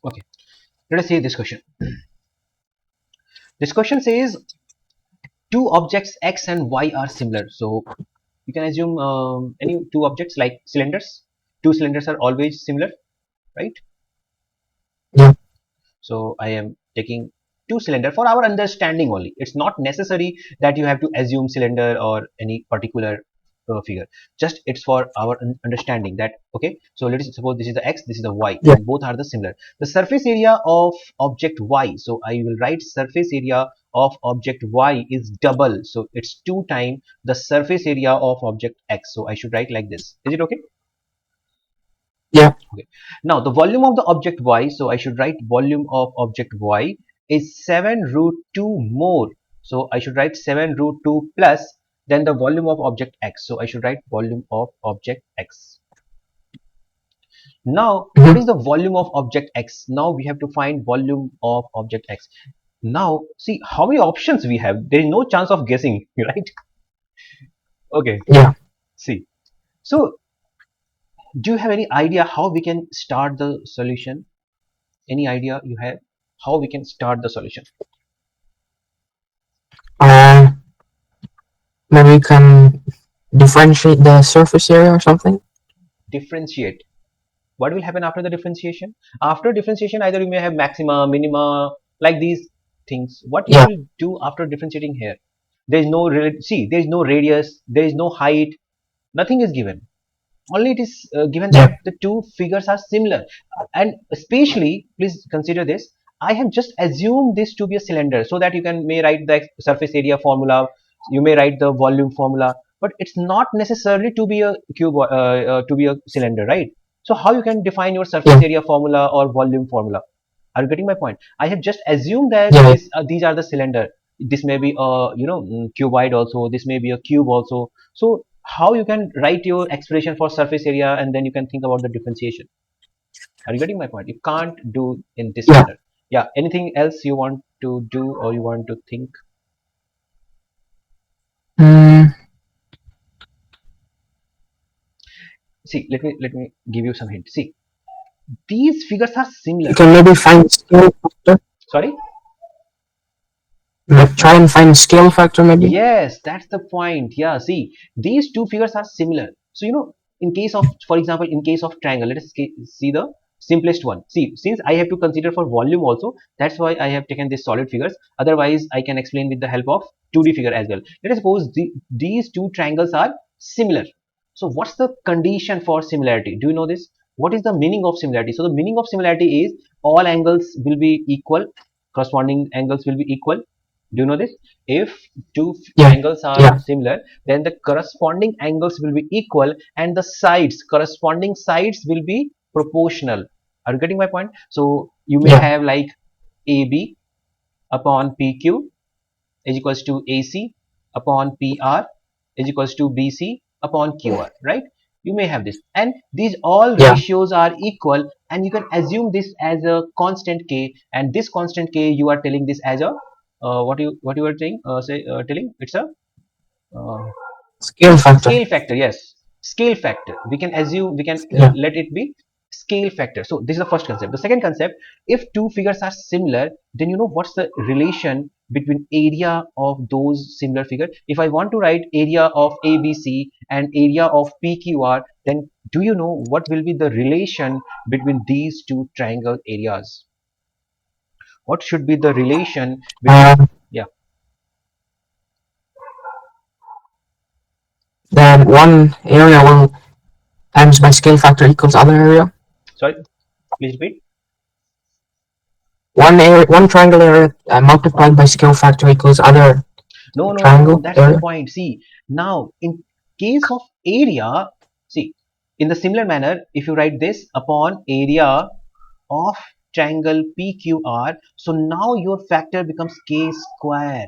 Okay, let us see this question. This question says two objects x and y are similar. So you can assume any two objects like cylinders. Two cylinders are always similar, right? Yeah. So I am taking two cylinder for our understanding only. It's not necessary that you have to assume cylinder or any particular figure. Just it's for our understanding that okay. So let us suppose this is the x, this is the y, Yeah. and both are the similar. The surface area of object y. So I will write surface area of object y is double. So it's 2 times the surface area of object x. So I should write like this. Is it okay? Yeah. Okay. Now the volume of the object y, so I should write volume of object y is 7 root 2 more. So I should write 7 root 2 plus then the volume of object x. So I should write volume of object x. Now what Mm-hmm. is the volume of object x? Now we have to find volume of object x. Now see how many options we have. There is no chance of guessing, right? Okay. Yeah. See. So do you have any idea how we can start the solution? Any idea you have how we can start the solution? Uh, Maybe you can differentiate the surface area or something. Differentiate. What will happen after the differentiation? After differentiation, either you may have maxima, minima, like these things. What you Yeah. will do after differentiating here? There is no see. There is no radius. There is no height. Nothing is given. Only it is given that Yeah. the two figures are similar, and especially please consider this. I have just assumed this to be a cylinder so that you can may write the surface area formula. You may write the volume formula, but it's not necessarily to be a cube to be a cylinder, right? So how you can define your surface Yeah. area formula or volume formula? Are you getting my point? I have just assumed that Yeah. this these are the cylinder. This may be a cuboid also. This may be a cube also. So how you can write your expression for surface area and then you can think about the differentiation? Are you getting my point? You can't do in this Yeah. manner. Yeah. Anything else you want to do or you want to think? Mm, See, let me give you some hint. See, these figures are you similar. can maybe find scale factor. Sorry. Like try and find scale factor maybe. Yes, that's the point. Yeah, see, these two figures are similar. So, in case of, for example, in case of triangle, let us see the simplest one. See, since I have to consider for volume also, that's why I have taken these solid figures. Otherwise, I can explain with the help of 2D figure as well. Let us suppose these two triangles are similar. So, what's the condition for similarity? Do you know this? What is the meaning of similarity? So, the meaning of similarity is all angles will be equal, corresponding angles will be equal. Do you know this? If two Yeah. triangles are Yeah. similar, then the corresponding angles will be equal and the corresponding sides will be proportional. Are you getting my point? So you may Yeah. have like AB upon PQ is equals to AC upon PR is equals to BC upon QR, right? You may have this, and these all Yeah. ratios are equal, and you can assume this as a constant K, and this constant K you are telling this as a what you are saying telling it's a uh, Scale factor. scale factor. Yes, scale factor. We can assume we can Yeah. let it be scale factor. So this is the first concept. The second concept, if two figures are similar, then you know what's the relation between area of those similar figure. If I want to write area of ABC and area of PQR, then do you know what will be the relation between these two triangle areas? What should be the relation between, Um, yeah, then one area will times by scale factor equals other area. sorry, please repeat. One triangle area multiplied by scale factor equals other No, no, no, no. triangle That's the area. point. See, now in case of area, see, in the similar manner, if you write this upon area of triangle PQR, so now your factor becomes K square,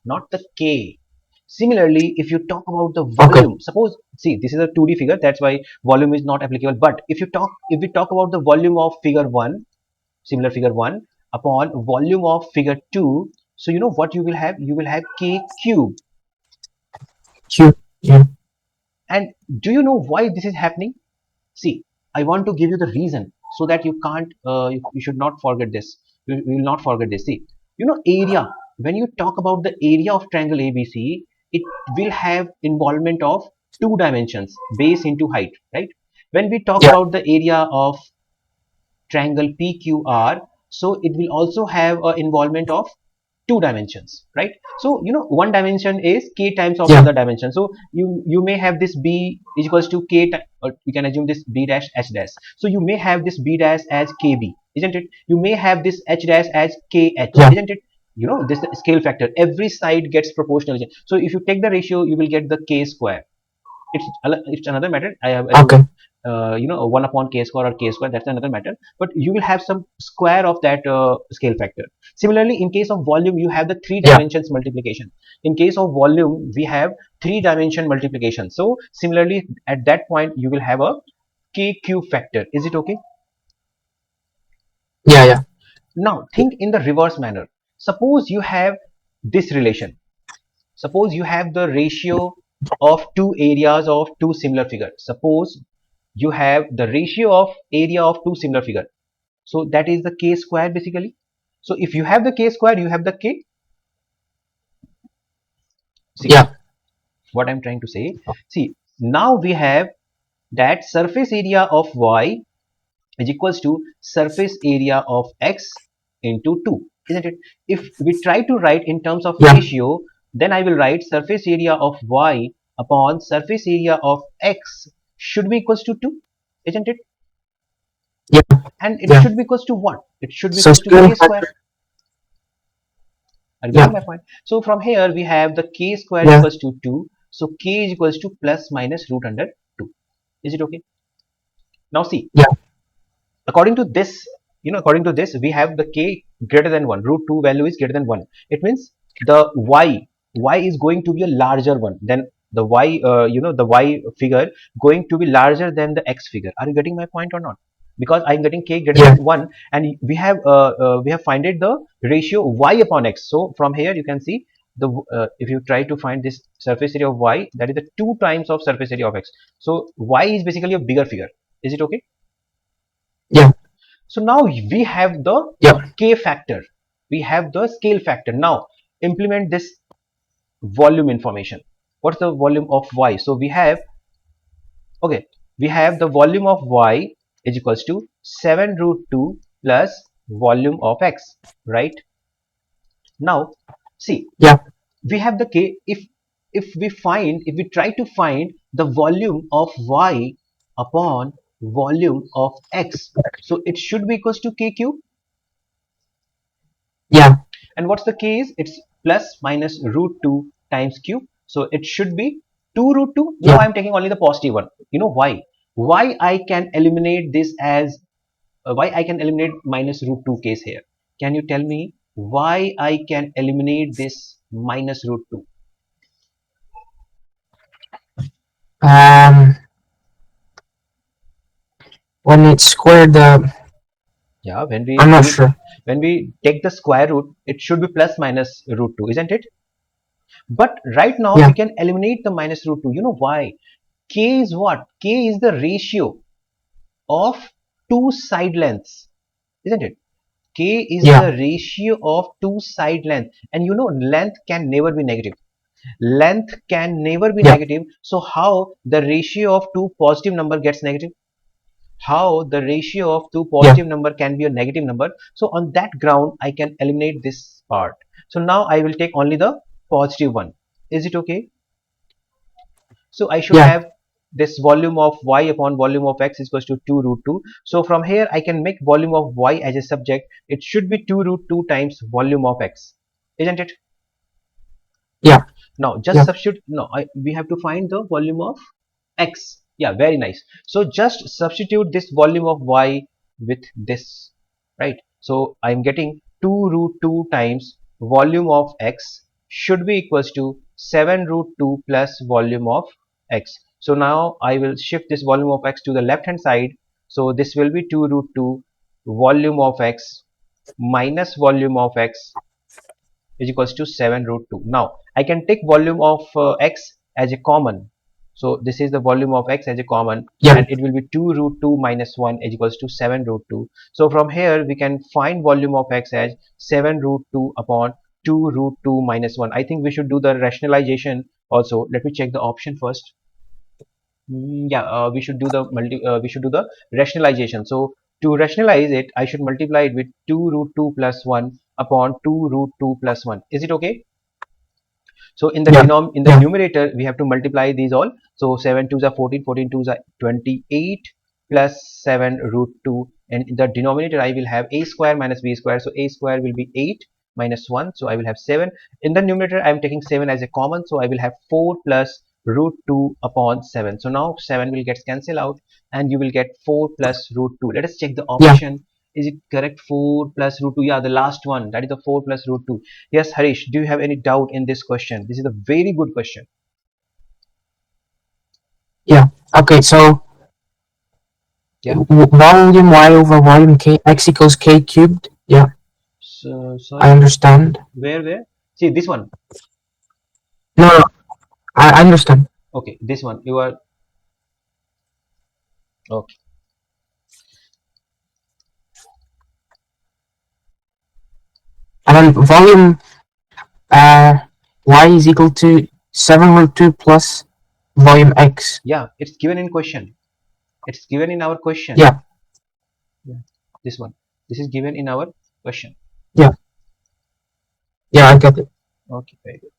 not the K. Similarly, if you talk about the Okay. volume, suppose, see, this is a 2D figure, that's why volume is not applicable. But if we talk about the volume of figure 1, similar figure 1 upon volume of figure 2, so you know what you will have? You will have K cube. Q. Yeah. And do you know why this is happening? See, I want to give you the reason. so that you can't you should not forget this. You will not forget this. See, area, when you talk about the area of triangle ABC, it will have involvement of two dimensions, base into height, right? When we talk yeah, about the area of triangle PQR, so it will also have a involvement of two dimensions, right? So one dimension is k times of yeah, another dimension. So you may have this b is equals to k, or you can assume this b dash h dash. So you may have this b dash as kb, isn't it? You may have this h dash as kh, yeah. isn't it? This scale factor, every side gets proportional. So if you take the ratio, you will get the k square. It's another matter. I have assumed Okay. 1 upon k square or k square, that's another matter, but you will have some square of that scale factor. Similarly, in case of volume, you have the three Yeah, dimensions multiplication. In case of volume, we have three dimension multiplication. So similarly, at that point, you will have a k cube factor. Is it okay? yeah, yeah, Now think in the reverse manner. Suppose you have this relation. Suppose you have the ratio of two areas of two similar figures. Suppose you have the ratio of area of two similar figure. So that is the k square basically. So if you have the k square, you have the k. See yeah, what I'm trying to say. See, now we have that surface area of y is equals to surface area of x into 2, isn't it? If we try to write in terms of yeah, ratio, then I will write surface area of y upon surface area of x should be equals to 2, isn't it? yeah, And it yeah. should be equals to what? It should be So equals to scale k square. factor. Are you getting Yeah, my point? So from here we have the k square yeah, equals to 2. So k is equals to plus minus root under 2. Is it okay? Now see, yeah, according to this, we have the k greater than 1. Root 2 value is greater than 1. It means the y is going to be a larger one than the y, the y figure going to be larger than the x figure. Are you getting my point or not? Because I'm getting k greater yeah, than 1, and we have finded the ratio y upon x. So from here you can see the if you try to find this surface area of y, that is the 2 times of surface area of x. So y is basically a bigger figure. Is it okay? yeah, So now we have the yeah, k factor, we have the scale factor. Now implement this volume information. What's the volume of y? So we have, okay, we have the volume of y is equals to 7 root 2 plus volume of x, right? Now see, yeah, we have the k. If we try to find the volume of y upon volume of x, so it should be equals to k cube. yeah, And what's the case? It's plus minus root 2 times cube. So it should be 2 root 2. Now yeah. I'm taking only the positive one. You know why? Why I can eliminate this as why I can eliminate minus root 2 case here? Can you tell me why I can eliminate this minus root 2? Um, when it's squared, Yeah, I'm not sure. when we take the square root, it should be plus minus root 2, isn't it? But right now we Yeah, can eliminate the minus root 2. You know why? K is what? K is the ratio of two side lengths, isn't it? K is yeah, the ratio of two side length, and length can never be negative. Length can never be yeah, negative. So how the ratio of two positive number gets negative? How the ratio of two yeah, positive number can be a negative number? So on that ground, I can eliminate this part. So now I will take only the positive one. Is it okay? So I should yeah, have this volume of y upon volume of x is equals to 2 root 2. So from here I can make volume of y as a subject. It should be 2 root 2 times volume of x, isn't it? yeah, Now just yeah, substitute. No, we have to find the volume of x. Yeah, very nice. So just substitute this volume of y with this, right? So I'm getting 2 root 2 times volume of x should be equals to 7 root 2 plus volume of x. So now I will shift this volume of x to the left hand side. So this will be 2 root 2 volume of x minus volume of x is equals to 7 root 2. Now I can take volume of x as a common. So this is the volume of x as a common, Yeah. and it will be 2 root 2 minus 1 is equals to 7 root 2. So from here we can find volume of x as 7 root 2 upon 2 root 2 minus 1. I think we should do the rationalization also. Let me check the option first. Yeah, we should do the rationalization. So to rationalize it, I should multiply it with 2 root 2 plus 1 upon 2 root 2 plus 1. Is it okay? So Yeah. in the Yeah. numerator, we have to multiply these all. So 7 twos are 14, 14 twos are 28 plus 7 root 2. And in the denominator, I will have a square minus b square. So a square will be 8 minus 1. So I will have 7. In the numerator, I am taking 7 as a common. So I will have 4 plus root 2 upon 7. So now 7 will get cancelled out and you will get 4 plus root 2. Let us check the Yeah. option. Is it correct? 4 plus root 2. Yeah, the last one. That is the 4 plus root 2. Yes, Harish, do you have any doubt in this question? This is a very good question. Yeah. Okay. So Yeah. volume y over volume k x equals k cubed. Yeah, So, I sorry, understand. where? See, this one. No, no, I understand. Okay, this one. You are, okay. And then volume uh y is equal to 7 root 2 plus volume x. Yeah, it's given in question. It's given in our question. Yeah. Yeah. This one. This is given in our question. Yeah. Yeah, I get it. Okay, very good.